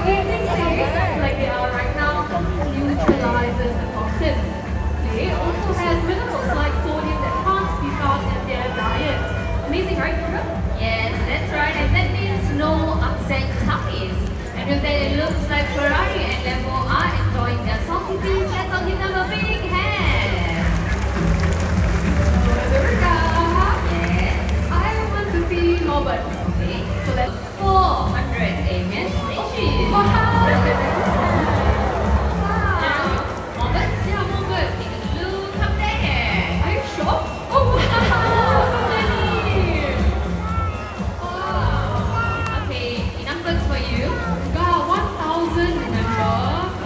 eating clay, like they are right now, neutralizes the toxins. Clay also has minerals like sodium that can't be found in their diet. Amazing, right, Durga? Yes, that's right. And that means no upset tummies. And with that, it looks like Ferrari and Lambo are enjoying their salty feast. Let's all give them a big hand. Durga, Yes. I want to see more birds. Okay. So let's 400 amen species. Wow! More birds? Yeah, more birds. Take a look up there. Are you sure? Oh wow! So many! Wow! Okay, enough birds for you. Wow, 1,000, remember?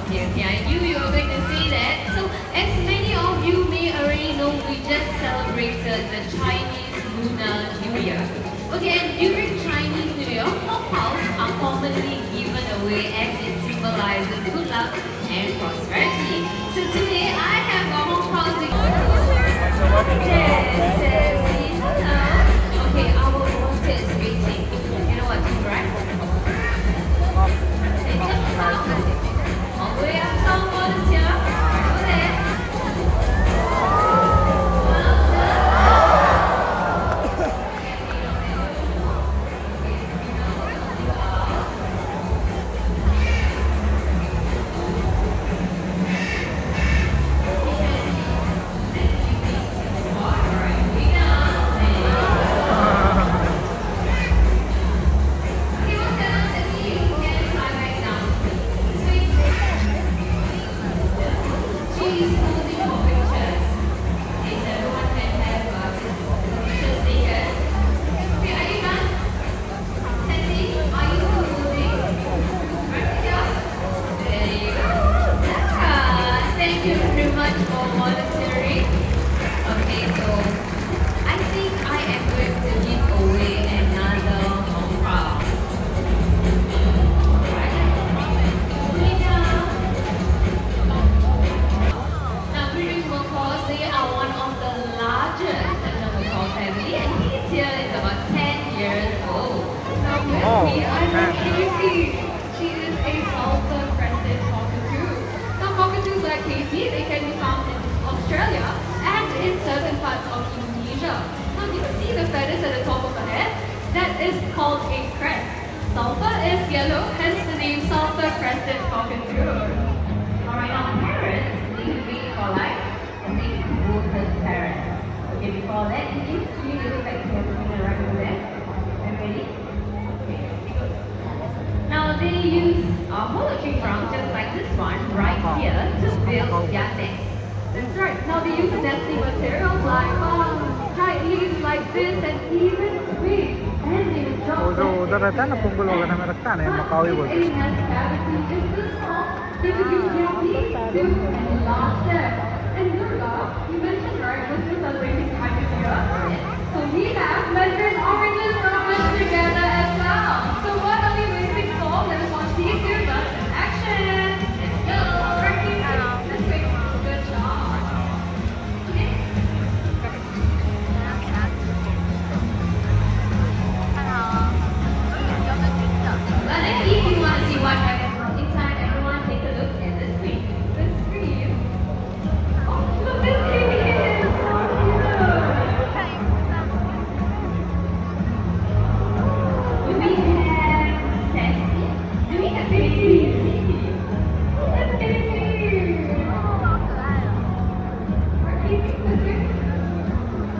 Okay, I knew you were going to say that. So, as many of you may already know, we just celebrated the Chinese Lunar New Year. Okay, and during Chinese New Year, hongpaos are commonly given away as it symbolizes good luck and prosperity. So today, I have a hongpao to Yes, Sassy, hello. Okay, our water is waiting. You know what to do, right? All the way up, some volunteer. Go there. Thank you very much for volunteering. Okay, so I think I am going to give away another hongpao. Alright. Way down. Now, British macaws, they are one of the largest in the macaw family, and his here is about 10 years old. Now with me, I have Casey. She is a sulfur crested cockatoo. Now cockatoos like Casey, they can be found in Australia and in certain parts of Indonesia. Now do you see the feathers at the top of her head? That is called a crest. Sulfur is yellow, hence the name sulfur crested cockatoo. Alright, now parrots, they breed for life, and they voted parrots. Okay, before that, it is 3 little facts you have to bring right over there. Are you ready? Okay, good. Now they use poultry farms just like this one right here to build their nest. That's right. Now they use nesting materials like dried leaves like this and even twigs. And they drop जो उधर रहता है ना पुंगल वगैरह में रखता है ना मकावी बोलते A हैं nest cavity is this small. They could use their beaks to enlarge them. And Durga, you mentioned right, was this celebrating time of year? So we have Mandarin oranges problems together as well. So what are we waiting for? Let us watch these two birds in action. Let's go. Working this way. Good job. Okay. Well, if you want to see what happens from inside, everyone take a look at the screen. The screen. Oh, look, this baby is so Do we have Sassy? Do we have Baby? cute. Let's get it to you. Are you eating this way?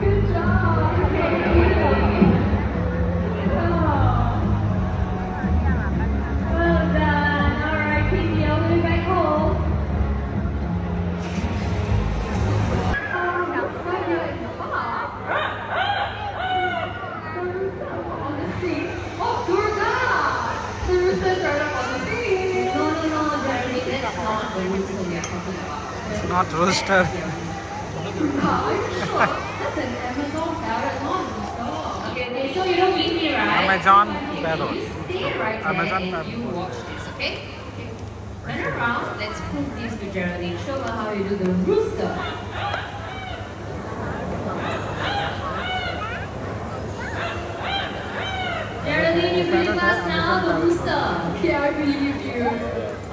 Good job. Okay. Well done. All right, Pinky, I'll be back home. Looks like you're in the bar. The rooster on the screen. Oh, Durga! The rooster's right up on the screen. No, Jeremy, that's not the rooster we are talking about. not rooster Durga, are you sure? That's an Amazon parrot, not a rooster. Okay, so you don't leave me, right? Amazon Okay, parrot. you stay right there Amazon and parrot. you watch this, okay? Turn around, let's prove this to Geraldine. Show her how you do the rooster. Geraldine, you believe us now, the booster? Yeah, I believe you.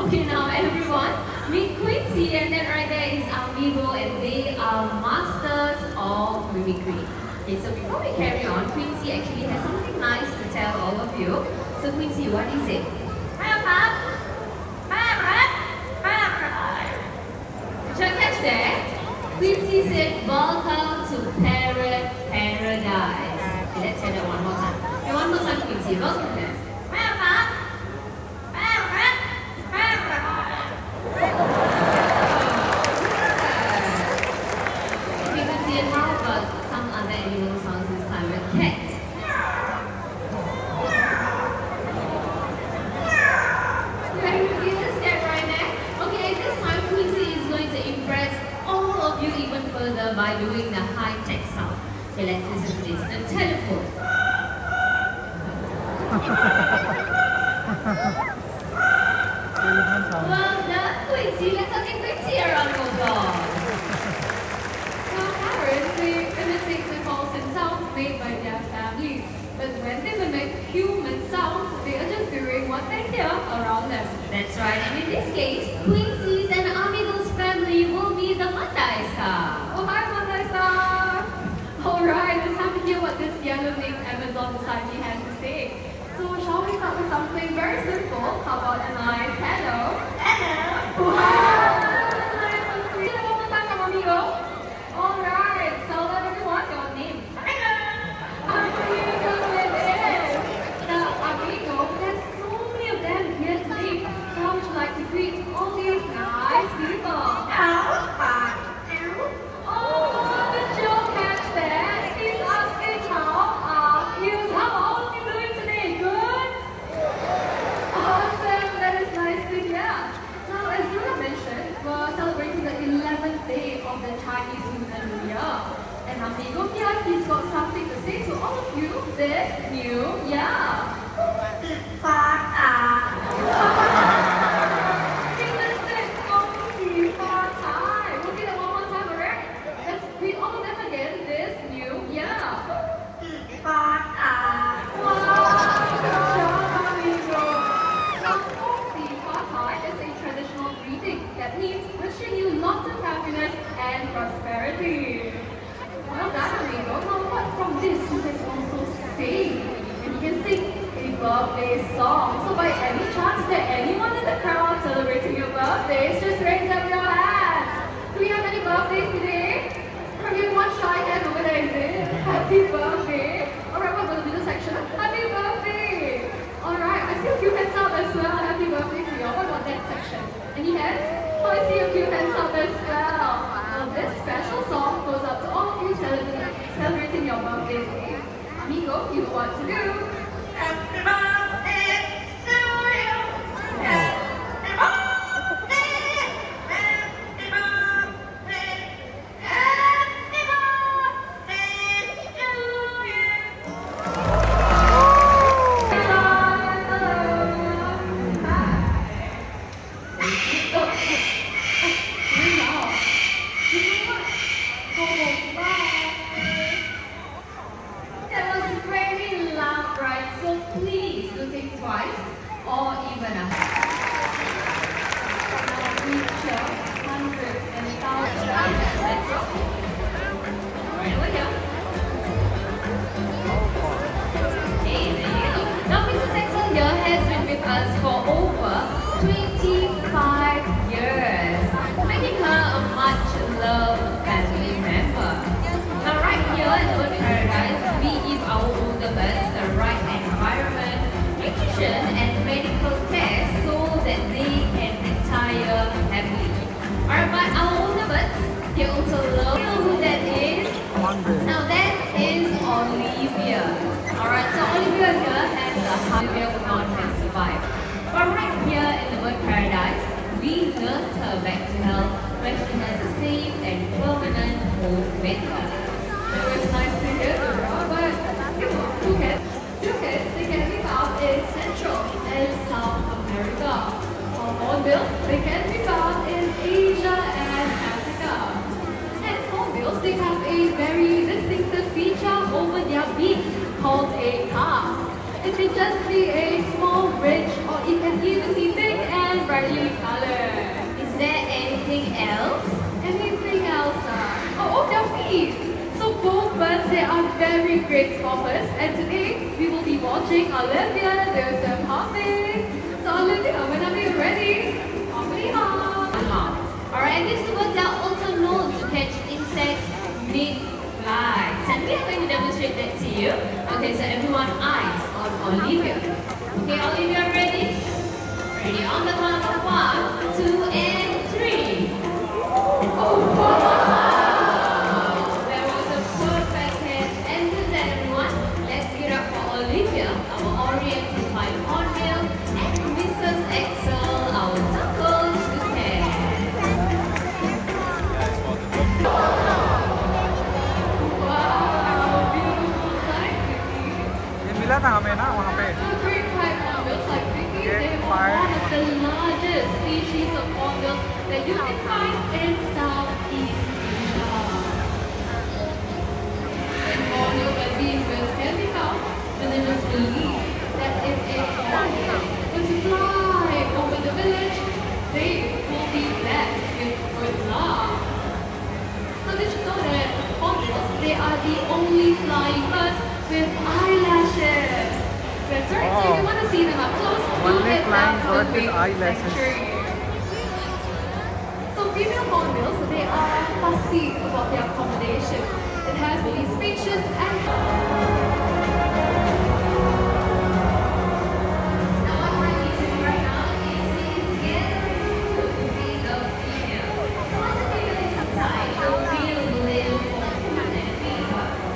Okay, now everyone, meet Quincy, and then right there is Amigo, and they are masters of mimicry. Okay, so before we carry on, Quincy actually has something nice to tell all of you. So Quincy, what is it? Did you catch that? Quincy said, "Welcome to Parrot Paradise." Okay, let's say that one more time. Okay, one more time, Quincy. Welcome there. Okay, Quincy, and how about some other animal sounds this time? A cat. Can you feel the step right there? Okay, this time Quincy is going to impress all of you even further by doing the high-tech sound. Okay, let's listen to this. The telephone. Telephone sound. Well done, Quincy. Let's all give Quincy a round of applause. Now, parents, they imitate the calls and sounds made by their families. But when they mimic human sounds, they are just doing what they hear around them. That's right, and in this case, Quincy's and Amigo's family will be the Mandai Star. Oh, hi, Mandai Star! Alright, let's have to hear what this yellow-named Amazon society has to say. So, shall we start with something very simple? How about a nice hello? Hello! Wow! That's nice and sweet. One more time from Amigo. Alright, tell everyone your name. Amigo it is! Now, Amigo, there's so many of them here today. So, how would you like to greet all these nice people? Oh, did you catch that? He's asking how are you? How are you doing today? Good? Awesome, that is nice to hear. Now, as Luna mentioned, we're celebrating the 11th day of the Chinese Lunar New Year. And Amigo here, he's got something to say to all of you this new year. Read all of them again this new year. Wow, good job, Amigo. Now, Foxy Fatai is a traditional greeting that means wishing you lots of happiness and prosperity. Well done, Amigo. Now, apart from this, you can also sing. And you can sing a birthday song. So, by any chance, is there anyone in the crowd celebrating your birthdays? Just raise up your hands. Do we have any birthdays today? Have you one shy hand over there, is it? Happy birthday. Alright, we're going to do the section. Happy birthday. Alright, I see a few hands up as well. Happy birthday to you. What about that section? Any hands? Oh, I see a few hands up as well. Well, this special song goes out to all of you celebrating your birthday today. Amigo, you know what to do. Happy birthday to you. Happy birthday. Happy birthday. Happy birthday to you. That was very loud, right? So please do think twice or even a Now we cheer hundreds and thousands. Let's go. Right over here. Okay, there you go. Now Mr. Saxon here has been with us for over 25 years, making her a much-loved family member. Now right here in Bird Paradise, we give our older birds the right environment, nutrition and medical care so that they can retire happily. Alright, but our older birds, they also love. You know who that is? Monday. Now that is Olivia. Alright, so Olivia here has a Olivia would not have survived. But right here in the Bird Paradise, we nursed her back to health when she has a safe and permanent home with her. It was nice to hear, Dora, but you know, two kids, they can be found in Central and South America. Hornbills, they can be found in Asia and Africa. And hornbills, they have a very distinctive feature over their beaks called a cast. It can just be a small, rich, or it can even be big and brightly colored. Is there anything else? Anything else? Their feet. So both birds, they are very great scoffers. And today, we will be watching Olivia do some hopping. So Olivia, whenever you're ready, hoppity hop. Alright, and these birds are also known to catch insects mid-flight. And we are going to demonstrate that to you. Okay, so everyone eyes on Olivia. Okay, Olivia, ready? Ready on the count of 1, 2, and 3. Oh, wow. There was a perfect catch. And with that, everyone, let's get up for Olivia, our Oriental Pied Hornbill, and Mrs. Excel, our Tuckle Toucan. Wow, beautiful sight, Vicky. ये मिला था हमें ना वहाँ पे The great pied hornbills like Vicky, Great they are pied one of the largest species of hornbills that you can find in Southeast Asia. And hornbill that these birds can be found, villagers believe that if a hornbill were to fly over the village, they will be blessed with good luck. So did you know that hornbills, they are the only flying birds with eyelashes? That's right. So if you want to see them up close, Only you'll head down flying to bird the with big eyelashes. sanctuary. So female hornbills, they are fussy about their accommodation. It has to be spacious and Now what we're going to do right now is get to be a female. So once the female is inside, the male will live for 200 feet.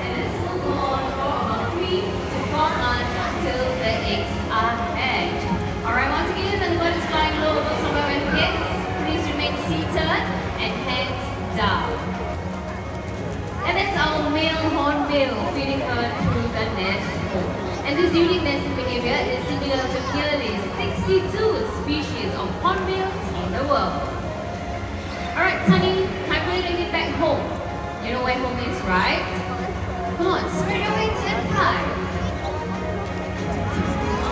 And this will go on for about 3 to 4 months until the eggs are hatched. Alright, once again, the bird is flying low above somewhere with heads. Please remain seated and hands down. And that's our male hornbill feeding her through the nest hole. And this unique nesting behavior is similar to nearly 62 species of hornbills in the world. Alright, Sunny, time for you to get back home. You know where home is, right? Come on, spread your wings and fly.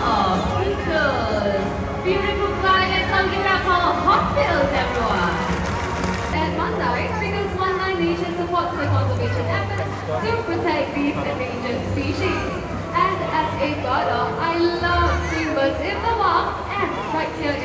Oh, because beautiful fly, let's all give it up for hornbills, everyone. at Mandai because Mandai Nature supports the conservation efforts to protect these endangered species. And as a birder, I love seeing birds in the wild and right here